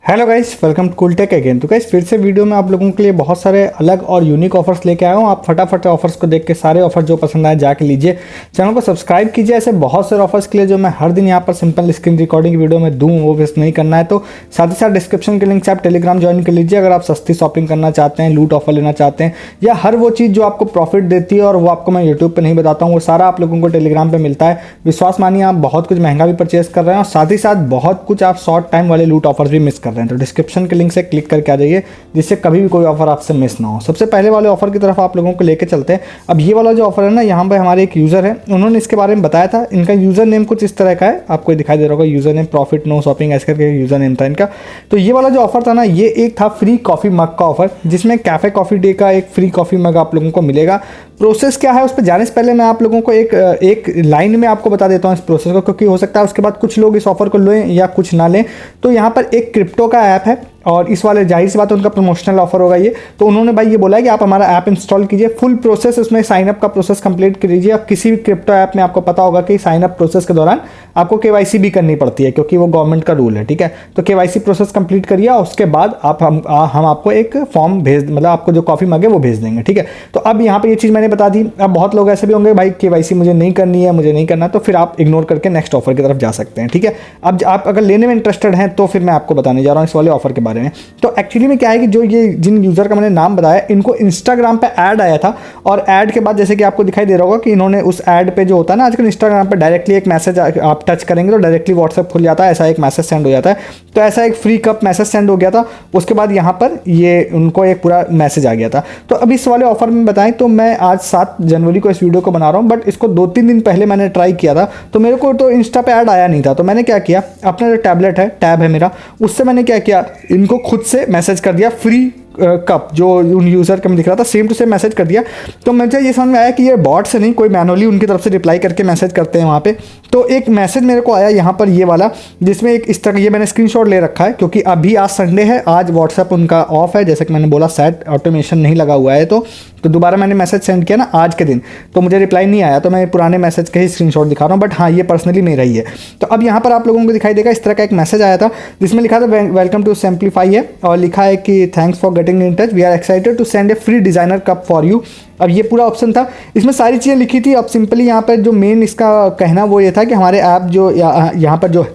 Hello guys, welcome to Cooltech again. तो guys फिर से वीडियो में आप लोगों के लिए बहुत सारे अलग और यूनिक ऑफर्स लेके आया हूँ। आप फटाफट ऑफर्स को देख के सारे ऑफर जो पसंद आए जाके लीजिए। चैनल को सब्सक्राइब कीजिए ऐसे बहुत सारे ऑफर्स के लिए जो मैं हर दिन यहाँ पर सिंपल स्क्रीन रिकॉर्डिंग की वीडियो में दूँ, वो मिस नहीं करना है। तो साथ ही साथ डिस्क्रिप्शन के लिंक से आप टेलीग्राम ज्वाइन कर लीजिए अगर आप सस्ती शॉपिंग करना चाहते हैं, लूट ऑफर लेना चाहते हैं, या हर वो चीज़ जो आपको प्रॉफिट देती है और वो आपको मैं यूट्यूब पर नहीं बताता हूँ, वो सारा आप लोगों को टेलीग्राम पर मिलता है। विश्वास मानिए, आप बहुत कुछ महंगा भी परचेस कर रहे हैं और साथ ही साथ बहुत कुछ आप शॉर्ट टाइम वाले लूट ऑफर्स भी मिस कर रहे हैं। तो डिस्क्रिप्शन लिंक से क्लिक करके आ जाइए जिससे कभी भी कोई ऑफर आपसे मिस ना हो। सबसे पहले वाले ऑफर की तरफ आप लोगों को लेके चलते हैं। अब ये वाला जो ऑफर है ना, यहाँ पे हमारे एक यूजर है, उन्होंने इसके बारे में बताया था। इनका यूजर नेम कुछ इस तरह का है, आपको दिखाई दे रहा होगा, user name profit no shopping ऐसे करके यूजर नेम था इनका। तो ये वाला जो ऑफर था ना, ये एक था फ्री कॉफी मग का ऑफर, जिसमें कैफे कॉफी डे का एक फ्री कॉफी मग आप लोगों को मिलेगा। प्रोसेस क्या है उस पर जाने से पहले मैं आप लोगों को एक लाइन में आपको बता देता हूँ इस प्रोसेस को, क्योंकि हो सकता है उसके बाद कुछ लोग इस ऑफर को लें या कुछ ना लें। तो यहाँ पर एक क्रिप्टो का ऐप है और इस वाले जाहिर सी बात है उनका प्रमोशनल ऑफर होगा ये। तो उन्होंने भाई ये बोला है कि आप हमारा ऐप इंस्टॉल कीजिए, फुल प्रोसेस उसमें साइन अप का प्रोसेस कंप्लीट कीजिए। अब किसी भी क्रिप्टो ऐप में आपको पता होगा कि साइन अप प्रोसेस के दौरान आपको केवाईसी भी करनी पड़ती है, क्योंकि वो गवर्नमेंट का रूल है, ठीक है। तो केवाईसी प्रोसेस कंप्लीट करिए और उसके बाद हम आपको एक फॉर्म मतलब आपको जो कॉफी मगे वो भेज देंगे, ठीक है। तो अब यहाँ पे ये चीज़ मैंने बता दी। अब बहुत लोग ऐसे भी होंगे भाई केवाईसी मुझे नहीं करनी है, मुझे नहीं करना, तो फिर आप इग्नोर करके नेक्स्ट ऑफर की तरफ जा सकते हैं, ठीक है। अब आप अगर लेने में इंटरेस्टेड हैं तो फिर मैं आपको बताने जा रहा हूँ इस वाले ऑफर के बारे में। तो एक्चुअली में क्या है कि जो ये जिन यूजर का मैंने नाम बताया, इनको इंस्टाग्राम पे ऐड आया था और ऐड के बाद जैसे कि आपको दिखाई दे रहा होगा कि इन्होंने उस ऐड पे जो होता है ना, आजकल इंस्टाग्राम पे डायरेक्टली एक मैसेज आप टच करेंगे तो डायरेक्टली व्हाट्सएप खुल जाता है, ऐसा एक मैसेज सेंड हो जाता है। तो ऐसा एक फ्री कप मैसेज सेंड हो गया था। उसके बाद यहाँ पर ये उनको एक पूरा मैसेज आ गया था। तो अब इस वाले ऑफर में बताएं तो मैं आज 7 जनवरी को इस वीडियो को बना रहा हूँ, बट इसको 2-3 दिन पहले मैंने ट्राई किया था। तो मेरे को तो इंस्टा पे ऐड आया नहीं था। तो मैंने क्या किया, अपना जो टैब है मेरा, उससे मैंने क्या किया, इनको खुद से मैसेज कर दिया फ्री कप जो उन यूज़र का मैं दिख रहा था, सेम टू सेम मैसेज कर दिया। तो मुझे ये समझ में आया कि ये बॉट से नहीं, कोई मैनुअली उनकी तरफ से रिप्लाई करके मैसेज करते हैं वहाँ पे। तो एक मैसेज मेरे को आया यहाँ पर ये वाला, जिसमें एक इस तरह, ये मैंने स्क्रीनशॉट ले रखा है क्योंकि अभी आज संडे है, आज व्हाट्सएप उनका ऑफ है, जैसे कि मैंने बोला सेट ऑटोमेशन नहीं लगा हुआ है। तो दोबारा मैंने मैसेज सेंड किया ना आज के दिन, तो मुझे रिप्लाई नहीं आया। तो मैं पुराने मैसेज के ही स्क्रीनशॉट दिखा रहा हूँ, बट हाँ ये पर्सनली मेरा ही है। तो अब यहाँ पर आप लोगों को दिखाई देगा इस तरह का एक मैसेज आया था जिसमें लिखा था वेलकम टू सिंप्लीफाई है, और लिखा है कि thanks for getting in touch, we are excited to send a free designer cup for you. अब ये पूरा ऑप्शन था, इसमें सारी चीज़ें लिखी थी। अब सिंपली यहाँ पर जो मेन इसका कहना वो ये था कि हमारे ऐप जो यहाँ पर जो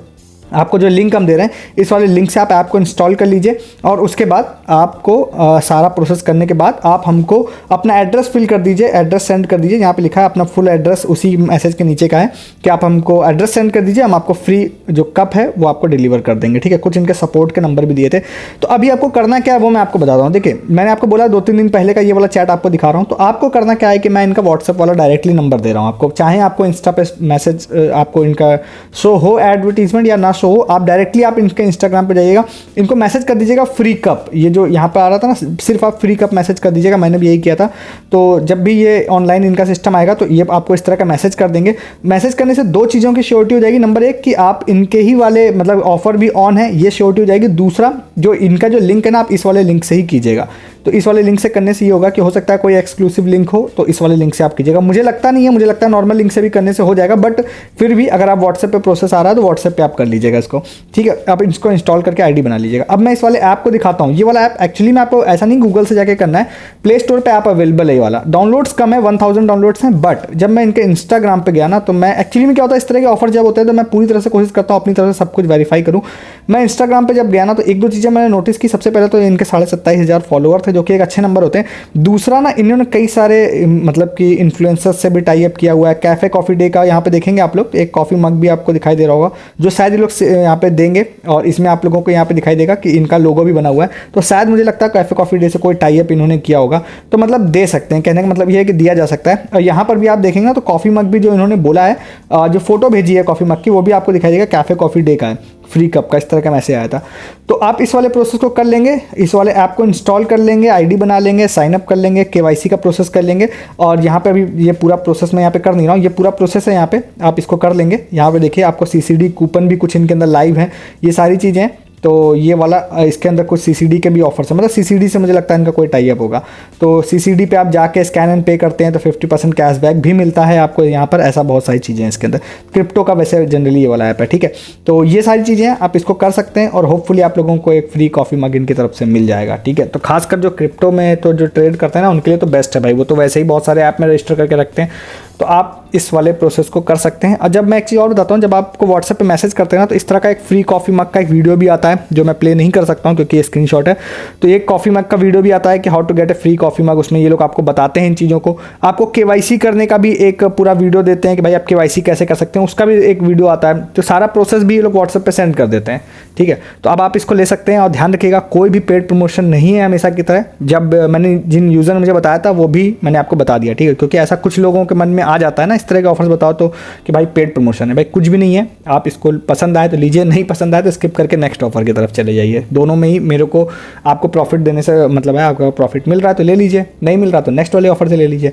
आपको जो लिंक हम दे रहे हैं, इस वाले लिंक से आप ऐप को इंस्टॉल कर लीजिए और उसके बाद आपको सारा प्रोसेस करने के बाद आप हमको अपना एड्रेस फिल कर दीजिए, एड्रेस सेंड कर दीजिए। यहाँ पे लिखा है अपना फुल एड्रेस, उसी मैसेज के नीचे का है कि आप हमको एड्रेस सेंड कर दीजिए, हम आपको फ्री जो कप है वो आपको डिलीवर कर देंगे, ठीक है। कुछ इनके सपोर्ट के नंबर भी दिए थे। तो अभी आपको करना क्या है वो मैं आपको बता रहा हूँ। देखिए मैंने आपको बोला 2-3 दिन पहले का ये वाला चैट आपको दिखा रहा हूँ। तो आपको करना क्या है कि मैं इनका व्हाट्सएप वाला डायरेक्टली नंबर दे रहा हूँ आपको, चाहे आपको इंस्टा पे मैसेज आपको इनका शो हो एडवर्टीजमेंट या ना शो हो, आप डायरेक्टली आप इनके इंस्टाग्राम पे जाइएगा, इनको मैसेज कर दीजिएगा फ्री कप। ये जो यहाँ पे आ रहा था ना, सिर्फ आप फ्री कप मैसेज कर दीजिएगा, मैंने भी यही किया था। तो जब भी ये ऑनलाइन इनका सिस्टम आएगा तो ये आपको इस तरह का मैसेज कर देंगे। मैसेज करने से 2 चीज़ों की श्योरिटी हो जाएगी। नंबर 1 कि आप इनके ही वाले मतलब ऑफर भी ऑन है, ये श्योरिटी हो जाएगी। दूसरा, जो इनका जो लिंक है ना, आप इस वाले लिंक से ही कीजिएगा। तो इस वाले लिंक से करने से ये होगा कि हो सकता है कोई एक्सक्लूसिव लिंक हो, तो इस वाले लिंक से आप कीजिएगा। मुझे लगता नहीं है, मुझे लगता है नॉर्मल लिंक से भी करने से हो जाएगा, बट फिर भी अगर आप व्हाट्सएप पे प्रोसेस आ रहा है तो व्हाट्सएप पे आप कर लीजिएगा इसको, ठीक है। आप इसको इंस्टॉल करके आईडी बना लीजिएगा। अब मैं इस वाले ऐप को दिखाता हूँ। ये वाला ऐप एक्चुअली में आपको ऐसा नहीं गूगल से जाके करना है, प्ले स्टोर पर ऐप अवेलेबल है। ये वाला डाउनलोड्स कम है, 1000 डाउनलोड्स हैं, बट जब मैं इनके इंस्टाग्राम पर गया ना, तो मैं एक्चुअली में क्या होता है, इस तरह के ऑफर जब होते हैं तो मैं पूरी तरह से कोशिश करता हूँ अपनी तरफ से सब कुछ वेरीफाई करूँ। मैं इंस्टाग्राम पर जब गया ना, तो 1-2 चीज़ें मैंने नोटिस की। सबसे पहले तो इनके 27,500 फॉलोअर थे, जो कि एक अच्छे नंबर होते हैं। दूसरा ना, इन्होंने कई सारे मतलब कि इन्फ्लुएंसर्स से भी टाई अप किया हुआ है। कैफे कॉफी डे का यहाँ पे देखेंगे आप लोग, एक कॉफी मग भी आपको दिखाई दे रहा होगा, जो शायद ये लोग यहाँ पे देंगे, और इसमें आप लोगों को यहाँ पे दिखाई देगा कि इनका लोगो भी बना हुआ है। तो शायद मुझे लगता है कैफे कॉफी डे से कोई टाई अप इन्होंने किया होगा, तो मतलब दे सकते हैं। कहने का मतलब ये है कि दिया जा सकता है। और यहाँ पर भी आप देखेंगे ना, तो कॉफी मग भी जो इन्होंने बोला है, जो फोटो भेजी है कॉफी मग की, वो भी आपको दिखाई देगा कैफे कॉफी डे का है, फ्री कप का, इस तरह का मैसेज आया था। तो आप इस वाले प्रोसेस को कर लेंगे, इस वाले ऐप को इंस्टॉल कर लेंगे, आईडी बना लेंगे, साइन अप कर लेंगे, केवाईसी का प्रोसेस कर लेंगे। और यहाँ पे अभी ये पूरा प्रोसेस मैं यहाँ पे कर नहीं रहा हूँ, ये पूरा प्रोसेस है यहाँ पे, आप इसको कर लेंगे। यहाँ पे देखिए आपको सीसीडी कूपन भी कुछ इनके अंदर लाइव है, ये सारी चीज़ें हैं। तो ये वाला इसके अंदर कुछ CCD के भी ऑफर्स है, मतलब CCD से मुझे लगता है इनका कोई टाई अप होगा। तो CCD पे आप जाके स्कैन एंड पे करते हैं तो 50% कैशबैक भी मिलता है आपको यहाँ पर। ऐसा बहुत सारी चीज़ें हैं इसके अंदर। क्रिप्टो का वैसे जनरली ये वाला ऐप है, ठीक है। तो ये सारी चीज़ें हैं, आप इसको कर सकते हैं और होपफुली आप लोगों को एक फ्री कॉफ़ी मग इनकी तरफ से मिल जाएगा, ठीक है। तो खासकर जो क्रिप्टो में तो जो ट्रेड करते हैं ना उनके लिए तो बेस्ट है भाई, वो तो वैसे ही बहुत सारे ऐप में रजिस्टर करके रखते हैं, तो आप इस वाले प्रोसेस को कर सकते हैं। और जब मैं एक चीज़ और बताता हूँ, जब आपको व्हाट्सएप पे मैसेज करते हैं ना तो इस तरह का एक फ्री कॉफ़ी मग का एक वीडियो भी आता है जो मैं प्ले नहीं कर सकता हूँ क्योंकि ये स्क्रीनशॉट है। तो एक कॉफ़ी मग का वीडियो भी आता है कि how to get a free coffee mug. उसमें ये लोग आपको बताते हैं इन चीज़ों को। आपको KYC करने का भी एक पूरा वीडियो देते हैं कि भाई आप KYC कैसे कर सकते हैं, उसका भी एक वीडियो आता है। तो सारा प्रोसेस भी ये लोग व्हाट्सएप पर सेंड कर देते हैं, ठीक है। तो अब आप इसको ले सकते हैं और ध्यान रखिएगा कोई भी पेड प्रमोशन नहीं है हमेशा की तरह। जब मैंने जिन यूज़र ने मुझे बताया था वो भी मैंने आपको बता दिया, ठीक है। क्योंकि ऐसा कुछ लोगों के मन में आ जाता है ना इस तरह के ऑफर्स बताओ तो कि भाई पेड प्रमोशन है। भाई कुछ भी नहीं है, आप इसको पसंद आए तो लीजिए, नहीं पसंद आए तो स्किप करके नेक्स्ट ऑफर की तरफ चले जाइए। दोनों में ही मेरे को आपको प्रॉफिट देने से मतलब है, आपका प्रॉफिट मिल रहा है तो ले लीजिए, नहीं मिल रहा तो नेक्स्ट वाले ऑफर से ले लीजिए।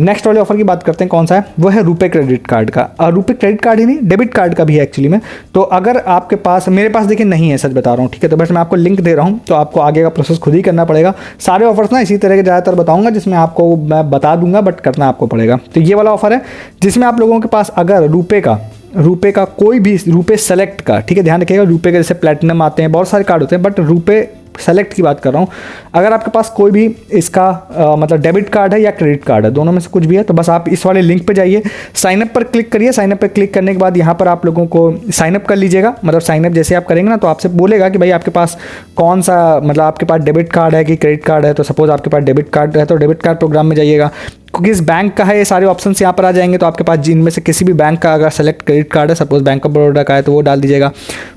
नेक्स्ट वाले ऑफर की बात करते हैं, कौन सा है, वो है रुपे क्रेडिट कार्ड का। और रुपे क्रेडिट कार्ड ही नहीं, डेबिट कार्ड का भी है एक्चुअली में। तो अगर आपके पास, मेरे पास देखिए नहीं है, सच बता रहा हूँ, ठीक है। तो बस मैं आपको लिंक दे रहा हूँ, तो आपको आगे का प्रोसेस खुद ही करना पड़ेगा। सारे ऑफर्स ना इसी तरह के ज़्यादातर बताऊंगा जिसमें आपको मैं बता दूंगा, बट करना आपको पड़ेगा। तो ये वाला ऑफर है जिसमें आप लोगों के पास अगर रुपे का कोई भी रुपे सेलेक्ट का, ठीक है, ध्यान रखिएगा, रुपे के जैसे प्लेटिनम आते हैं, बहुत सारे कार्ड होते हैं, बट रुपे सेलेक्ट की बात कर रहा हूँ। अगर आपके पास कोई भी इसका मतलब डेबिट कार्ड है या क्रेडिट कार्ड है, दोनों में से कुछ भी है, तो बस आप इस वाले लिंक पे जाइए, साइनअप पर क्लिक करिए। साइनअप पर क्लिक करने के बाद यहाँ पर आप लोगों को साइनअप कर लीजिएगा। मतलब साइनअप जैसे आप करेंगे ना तो आपसे बोलेगा कि भाई आपके पास कौन सा, मतलब आपके पास डेबिट कार्ड है कि क्रेडिट कार्ड है। तो सपोज आपके पास डेबिट कार्ड है तो डेबिट कार्ड प्रोग्राम में जाइएगा। किस बैंक का है ये सारे ऑप्शन यहाँ पर आ जाएंगे। तो आपके पास जिनमें से किसी भी बैंक का अगर सेलेक्ट क्रेडिट कार्ड है, सपोज बैंक ऑफ बड़ौदा का है, तो वो डाल दीजिएगा।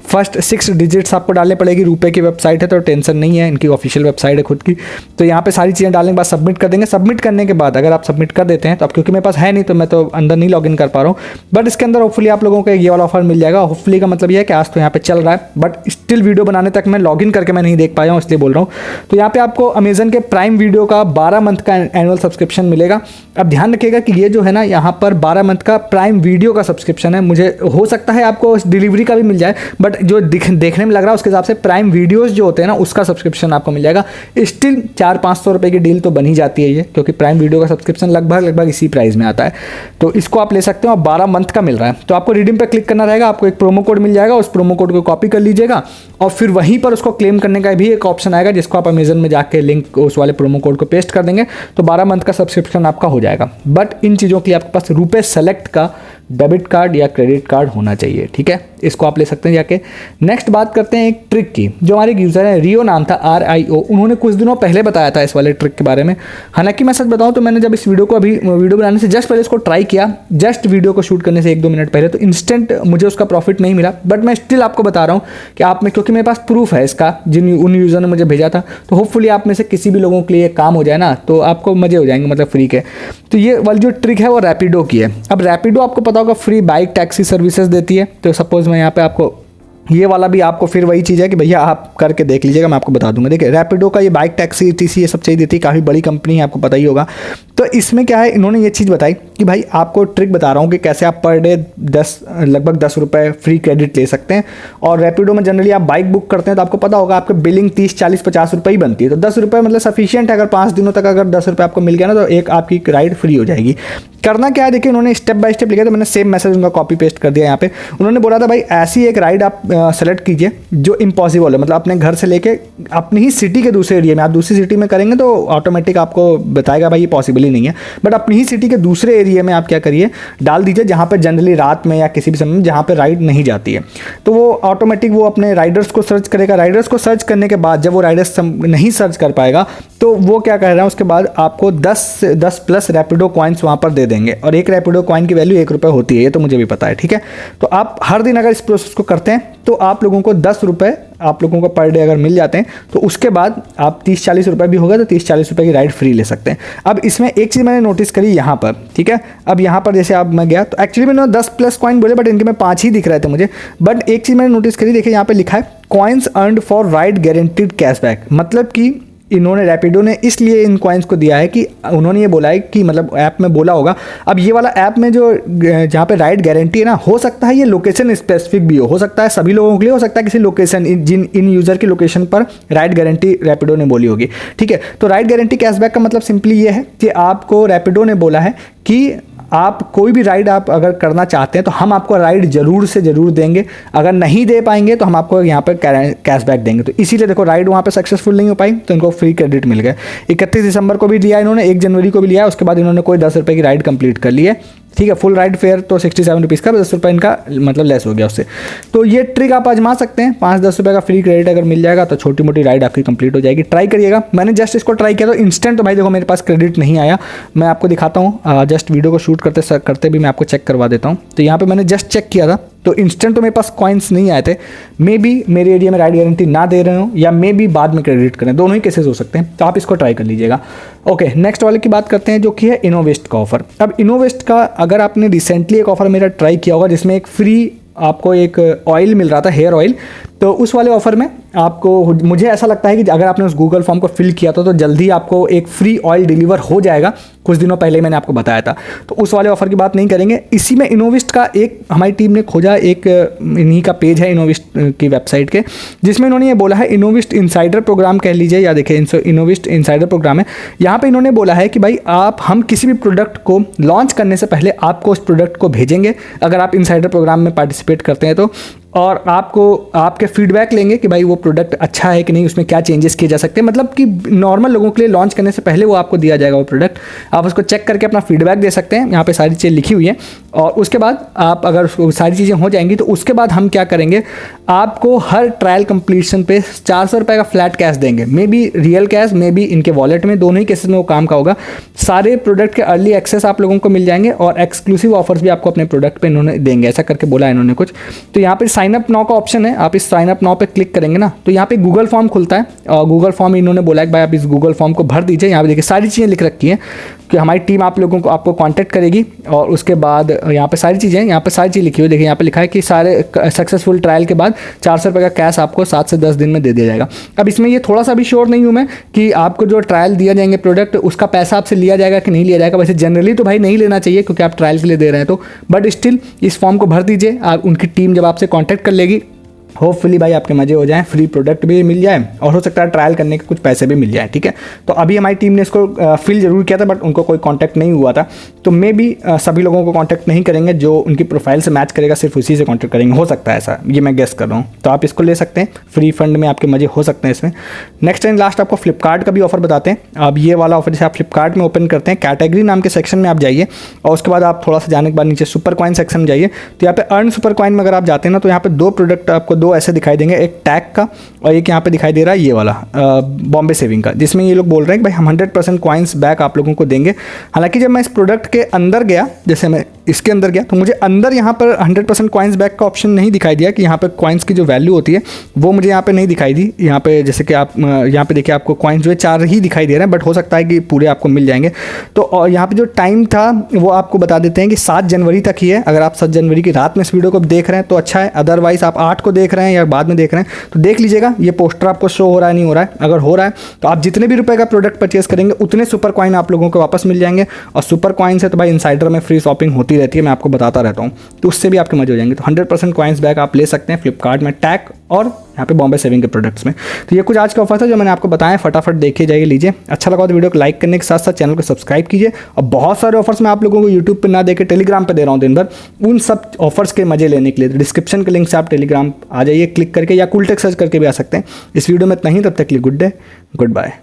फर्स्ट 6 डिजिट्स आपको डालने पड़ेगी। रुपए की वेबसाइट है तो टेंशन नहीं है, इनकी ऑफिशियल वेबसाइट है खुद की। तो यहाँ पे सारी चीज़ें डालने के बाद सबमिट कर देंगे। सबमिट करने के बाद अगर आप सबमिट कर देते हैं तो अब क्योंकि मेरे पास है नहीं तो मैं तो अंदर नहीं लॉगिन कर पा रहा हूँ, बट इसके अंदर होपफुली आप लोगों को ये वाला ऑफर मिल जाएगा। होपफुली का मतलब ये है कि आज तो यहाँ पे चल रहा है, बट स्टिल वीडियो बनाने तक मैं लॉगिन करके मैं नहीं देख पाया हूँ, इसलिए बोल रहा हूँ। तो यहाँ पे आपको अमेजन के प्राइम वीडियो का 12 मंथ का एनुअल सब्सक्रिप्शन मिलेगा। अब ध्यान रखिएगा कि ये जो है ना यहाँ पर 12 मंथ का प्राइम वीडियो का सब्सक्रिप्शन है। मुझे हो सकता है आपको डिलीवरी का भी मिल जाए, बट जो देखने में लग रहा है उसके हिसाब से प्राइम वीडियोस जो होते हैं ना उसका सब्सक्रिप्शन आपको मिल जाएगा। स्टिल 400-500 रुपये की डील तो बनी जाती है ये, क्योंकि प्राइम वीडियो का सब्सक्रिप्शन लगभग इसी प्राइस में आता है। तो इसको आप ले सकते हो और 12 मंथ का मिल रहा है। तो आपको रिडीम पर क्लिक करना रहेगा, आपको एक प्रोमो कोड मिल जाएगा, उस प्रोमो कोड को कॉपी कर लीजिएगा और फिर वहीं पर उसको क्लेम करने का भी एक ऑप्शन आएगा जिसको आप अमेजन में जाके लिंक उस वाले प्रोमो कोड को पेस्ट कर देंगे तो 12 मंथ का सब्सक्रिप्शन आपका हो जाएगा। बट इन चीज़ों के लिए आपके पास रुपए सेलेक्ट का डेबिट कार्ड या क्रेडिट कार्ड होना चाहिए, ठीक है। इसको आप ले सकते हैं जाके। नेक्स्ट बात करते हैं एक ट्रिक की, जो हमारे एक यूज़र है, रियो नाम था, RIO, उन्होंने कुछ दिनों पहले बताया था इस वाले ट्रिक के बारे में। हालांकि मैं सच बताऊं तो मैंने जब इस वीडियो को अभी वीडियो बनाने से जस्ट पहले इसको ट्राई किया, जस्ट वीडियो को शूट करने से 1-2 मिनट पहले, तो इंस्टेंट मुझे उसका प्रॉफिट नहीं मिला। बट मैं स्टिल आपको बता रहा हूँ कि आप में, क्योंकि मेरे पास प्रूफ है इसका, उन यूज़र ने मुझे भेजा था, तो होपफुली आप में से किसी भी लोगों के लिए काम हो जाए ना तो आपको मजे हो जाएंगे, मतलब फ्री के। तो ये वाली जो ट्रिक है वो रैपिडो की है। अब रैपिडो आपको पता होगा फ्री बाइक टैक्सी सर्विसेज देती है। तो सपोज मैं यहाँ पे आपको ये वाला भी आपको फिर वही चीज़ है कि भैया आप करके देख लीजिएगा, मैं आपको बता दूंगा। देखिए रैपिडो का ये बाइक टैक्सी TC ये सब चाहिए देती है, काफ़ी बड़ी कंपनी है, आपको पता ही होगा। तो इसमें क्या है, इन्होंने ये चीज़ बताई कि भाई आपको ट्रिक बता रहा हूँ कि कैसे आप पर डे लगभग 10 रुपये फ्री क्रेडिट ले सकते हैं। और रैपिडो में जनरली आप बाइक बुक करते हैं तो आपको पता होगा आपकी बिलिंग 30, 40, 50 रुपये ही बनती है। तो 10 रुपये मतलब सफिशियंट है। अगर 5 दिनों तक अगर 10 रुपये आपको मिल गया ना तो एक आपकी राइड फ्री हो जाएगी। करना क्या है, देखिए उन्होंने स्टेप बाय स्टेप लिखा, तो मैंने सेम मैसेज उनका कॉपी पेस्ट कर दिया यहाँ पे। उन्होंने बोला था भाई ऐसी एक राइड आप सेलेक्ट कीजिए जो इम्पॉसिबल है, मतलब अपने घर से लेके अपनी ही सिटी के दूसरे एरिया में, आप दूसरी सिटी में करेंगे तो ऑटोमेटिक आपको बताएगा भाई ये पॉसिबल ही नहीं है। बट अपनी ही सिटी के दूसरे एरिया में आप क्या करिए, डाल दीजिए जहाँ पर जनरली रात में या किसी भी समय में जहाँ पर राइड नहीं जाती है। तो वो ऑटोमेटिक वो अपने राइडर्स को सर्च करेगा। राइडर्स को सर्च करने के बाद जब वो राइडर्स नहीं सर्च कर पाएगा तो वो क्या कह रहा है, उसके बाद आपको 10 प्लस रैपिडो कॉइन्स वहाँ पर दे देंगे। और एक रैपिडो कॉइन की वैल्यू 1 रुपये होती है, ये तो मुझे भी पता है, ठीक है। तो आप हर दिन अगर इस प्रोसेस को करते हैं तो आप लोगों को 10 रुपये आप लोगों को पर डे अगर मिल जाते हैं तो उसके बाद आप 30-40 रुपये भी होगा तो 30-40 रुपये की राइड फ्री ले सकते हैं। अब इसमें एक चीज़ मैंने नोटिस करी यहाँ पर, ठीक है। अब यहाँ पर जैसे अब मैं गया तो एक्चुअली मैंने 10 प्लस कॉइन बोले बट इनके में 5 ही दिख रहे थे मुझे। बट एक चीज़ मैंने नोटिस करी, देखिए यहाँ पर लिखा है coins earned for ride guaranteed cashback, मतलब कि इन्होंने रैपिडो ने इसलिए इन कॉइन्स को दिया है कि उन्होंने ये बोला है कि मतलब ऐप में बोला होगा। अब ये वाला ऐप में जो जहाँ पे राइड गारंटी है ना, हो सकता है ये लोकेशन स्पेसिफिक भी हो सकता है सभी लोगों के लिए, हो सकता है किसी लोकेशन इन यूज़र की लोकेशन पर राइड गारंटी रैपिडो ने बोली होगी। ठीक है, तो राइड गारंटी कैशबैक का मतलब सिंपली ये है कि आपको रैपिडो ने बोला है कि आप कोई भी राइड आप अगर करना चाहते हैं तो हम आपको राइड जरूर से ज़रूर देंगे, अगर नहीं दे पाएंगे तो हम आपको यहाँ पर कैशबैक देंगे। तो इसीलिए देखो राइड वहाँ पे सक्सेसफुल नहीं हो पाई तो इनको फ्री क्रेडिट मिल गया। 31 दिसंबर को भी दिया इन्होंने, 1 जनवरी को भी लिया, उसके बाद इन्होंने कोई 10 रुपये की राइड कंप्लीट कर ली है। ठीक है, फुल राइड फेयर तो 67 रुपीज़ का, 10 रुपये इनका मतलब लेस हो गया उससे। तो ये ट्रिक आप आजमा सकते हैं, 5-10 रुपये का फ्री क्रेडिट अगर मिल जाएगा तो छोटी मोटी राइड आपकी कंप्लीट हो जाएगी। ट्राई करिएगा। मैंने जस्ट इसको ट्राई किया तो इंस्टेंट तो भाई देखो मेरे पास क्रेडिट नहीं आया। मैं आपको दिखाता हूँ, जस्ट वीडियो को शूट करते भी मैं आपको चेक करवा देता हूँ। तो यहाँ पर मैंने जस्ट चेक किया था तो इंस्टेंट तो मेरे पास कॉइन्स नहीं आए थे। मे बी मेरे एरिया में राइड गारंटी ना दे रहे हो या मे बी बाद में क्रेडिट करें, दोनों ही केसेस हो सकते हैं। तो आप इसको ट्राई कर लीजिएगा। ओके, नेक्स्ट वाले की बात करते हैं जो कि है इनोवेस्ट का ऑफर। अब इनोवेस्ट का अगर आपने रिसेंटली एक ऑफर मेरा ट्राई किया होगा जिसमें एक फ्री आपको एक ऑयल मिल रहा था, हेयर ऑयल, तो उस वाले ऑफर में आपको, मुझे ऐसा लगता है कि अगर आपने उस गूगल फॉर्म को फिल किया था तो जल्दी आपको एक फ्री ऑयल डिलीवर हो जाएगा। कुछ दिनों पहले मैंने आपको बताया था, तो उस वाले ऑफर की बात नहीं करेंगे। इसी में इनोवेस्ट का एक हमारी टीम ने खोजा, एक इन्हीं का पेज है इनोवेस्ट की वेबसाइट के, जिसमें इन्होंने ये बोला है इनोवेस्ट इनसाइडर प्रोग्राम कह लीजिए या देखिए इनोवेस्ट इनसाइडर प्रोग्राम है। यहाँ पे इन्होंने बोला है कि भाई हम किसी भी प्रोडक्ट को लॉन्च करने से पहले आपको उस प्रोडक्ट को भेजेंगे अगर आप इनसाइडर प्रोग्राम में पार्टिसिपेट करते हैं तो, और आपको आपके फीडबैक लेंगे कि भाई वो प्रोडक्ट अच्छा है कि नहीं, उसमें क्या चेंजेस किए जा सकते हैं। मतलब कि नॉर्मल लोगों के लिए लॉन्च करने से पहले वो आपको दिया जाएगा वो प्रोडक्ट, आप उसको चेक करके अपना फीडबैक दे सकते हैं। यहाँ पे सारी चीज़ें लिखी हुई हैं और उसके बाद आप अगर सारी चीज़ें हो जाएंगी तो उसके बाद हम क्या करेंगे, आपको हर ट्रायल कंप्लीशन पे 400 रुपये का फ्लैट कैश देंगे। May be real cash, may be इनके वॉलेट में, दोनों ही केसेस में वो काम का होगा। सारे प्रोडक्ट के अर्ली एक्सेस आप लोगों को मिल जाएंगे और एक्सक्लूसिव ऑफर्स भी आपको अपने प्रोडक्ट पे इन्होंने देंगे, ऐसा करके बोला है इन्होंने कुछ। तो यहाँ पे साइन अप नाउ का ऑप्शन है, आप इस साइन अप नाउ पे क्लिक करेंगे ना तो यहाँ पे गूगल फॉर्म खुलता है और गूगल फॉर्म इन्होंने बोला है कि भाई आप इस गूगल फॉर्म को भर दीजिए। यहाँ पे देखिए सारी चीज़ें लिख रखी हैं कि हमारी टीम आप लोगों को आपको कांटेक्ट करेगी और उसके बाद यहाँ पे सारी चीज़ें, यहाँ पे सारी चीज़ लिखी हुई देखिए, यहाँ पे लिखा है कि सारे सक्सेसफुल ट्रायल के बाद 400 रुपये का कैश आपको 7 से 10 दिन में दे दिया जाएगा। अब इसमें ये थोड़ा सा भी श्योर नहीं हूँ मैं कि आपको जो ट्रायल दिया जाएंगे प्रोडक्ट उसका पैसा आपसे लिया जाएगा कि नहीं लिया जाएगा। वैसे जनरली तो भाई नहीं लेना चाहिए क्योंकि आप ट्रायल के लिए दे रहे हैं तो, बट स्टिल इस फॉर्म को भर दीजिए। आप उनकी टीम जब आपसे कॉन्टैक्ट कर लेगी, होपफुली भाई आपके मजे हो जाएं, फ्री प्रोडक्ट भी मिल जाए और हो सकता है ट्रायल करने के कुछ पैसे भी मिल जाए। ठीक है, तो अभी हमारी टीम ने इसको फिल जरूर किया था बट उनको कोई कांटेक्ट नहीं हुआ था, तो मे बी सभी लोगों को कांटेक्ट नहीं करेंगे, जो उनकी प्रोफाइल से मैच करेगा सिर्फ उसी से कांटेक्ट करेंगे, हो सकता है ऐसा, ये मैं गेस कर रहा हूँ। तो आप इसको ले सकते हैं, फ्री फंड में आपके मजे हो सकते हैं इसमें। नेक्स्ट एंड लास्ट आपको फ्लिपकार्ट का भी ऑफर बताते हैं। अब ये वाला ऑफर जैसे आप फ्लिपकार्ट में ओपन करते हैं, कैटेगरी नाम के सेक्शन में आप जाइए और उसके बाद आप थोड़ा सा जाने के बाद नीचे सुपर कॉइन सेक्शन में जाइए। तो यहाँ पे अर्न सुपर कॉइन में अगर आप जाते हैं ना तो यहाँ पे 2 प्रोडक्ट आपको 2 ऐसे दिखाई देंगे, एक टैग का और एक यहाँ पे दिखाई दे रहा है ये वाला बॉम्बे सेविंग का, जिसमें ये लोग बोल रहे हैं कि भाई हम 100% कॉइन्स बैक आप लोगों को देंगे। हालांकि जब मैं इस प्रोडक्ट के अंदर गया, जैसे मैं इसके अंदर गया तो मुझे अंदर यहाँ पर 100% कॉइन्स बैक का ऑप्शन नहीं दिखाई दिया कि यहाँ पे कॉइन्स की जो वैल्यू होती है वो मुझे यहाँ पे नहीं दिखाई दी। यहाँ पे जैसे कि आप यहाँ पे देखिए आपको कॉइन्स जो है 4 ही दिखाई दे रहे हैं, बट हो सकता है कि पूरे आपको मिल जाएंगे। तो और यहाँ पे जो टाइम था वो आपको बता देते हैं कि 7 जनवरी तक ही है। अगर आप 7 जनवरी की रात में इस वीडियो को देख रहे हैं तो अच्छा है, अदरवाइज आप 8 को देख रहे हैं या बाद में देख रहे हैं तो देख लीजिएगा ये पोस्टर आपको शो हो रहा है नहीं हो रहा है। अगर हो रहा है तो आप जितने भी रुपए का प्रोडक्ट परचेस करेंगे उतने सुपर कॉइन आप लोगों को वापस मिल जाएंगे। और सुपर कॉइन से तो भाई इनसाइडर में फ्री शॉपिंग होती रहती है, मैं आपको बताता रहता हूँ, तो उससे भी आपके मजे हो जाएंगे। तो 100% कॉइन्स बैक आप ले सकते हैं फ्लिपकार्ट में, टैग और यहाँ पे बॉम्बे सेविंग के प्रोडक्ट्स में। तो ये कुछ आज का ऑफर था जो मैंने आपको बताया, फटाफट देखिए जाइए लीजिए। अच्छा लगा तो वीडियो को लाइक करने के साथ साथ चैनल को सब्सक्राइब कीजिए। और बहुत सारे ऑफर्स मैं आप लोगों को यूट्यूब पे ना देके टेलीग्राम पे दे रहा हूँ दिन भर, उन सब ऑफर्स के मजे लेने के लिए डिस्क्रिप्शन के लिंक से आप टेलीग्राम आ जाइए क्लिक करके, या कूलटेक सर्च करके भी आ सकते हैं। इस वीडियो में इतना ही, तब तक के लिए गुड डे, गुड बाय।